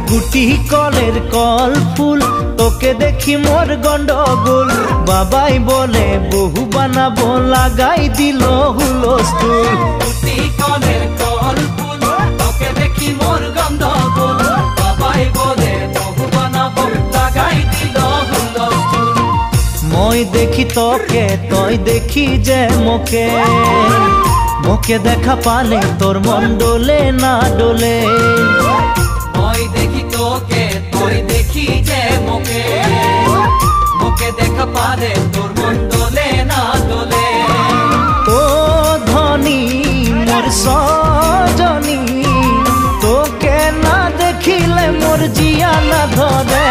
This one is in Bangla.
গুটি কলের কল ফুল তোকে দেখি মোর গন্ডগোল বাবাই বলে বহু বানাবো লাগাই দিল হুলস্থুল গুটি কলের কল ফুল তোকে দেখি মোর গন্ডগোল বাবাই বলে বহু বানাবো লাগাই দিল হুলস্থুল মই দেখি তোকে তই দেখি যে মোকে মোকে দেখা পালে তোর মন ডোলে না ডোলে মই দেখি তোকে তুই দেখি যে মোকে মোকে দেখা পারে তোর মন দোলে না দোলে ও ধনী মোর সজনী তোকে না দেখিলে মোর জিয়া না ধরে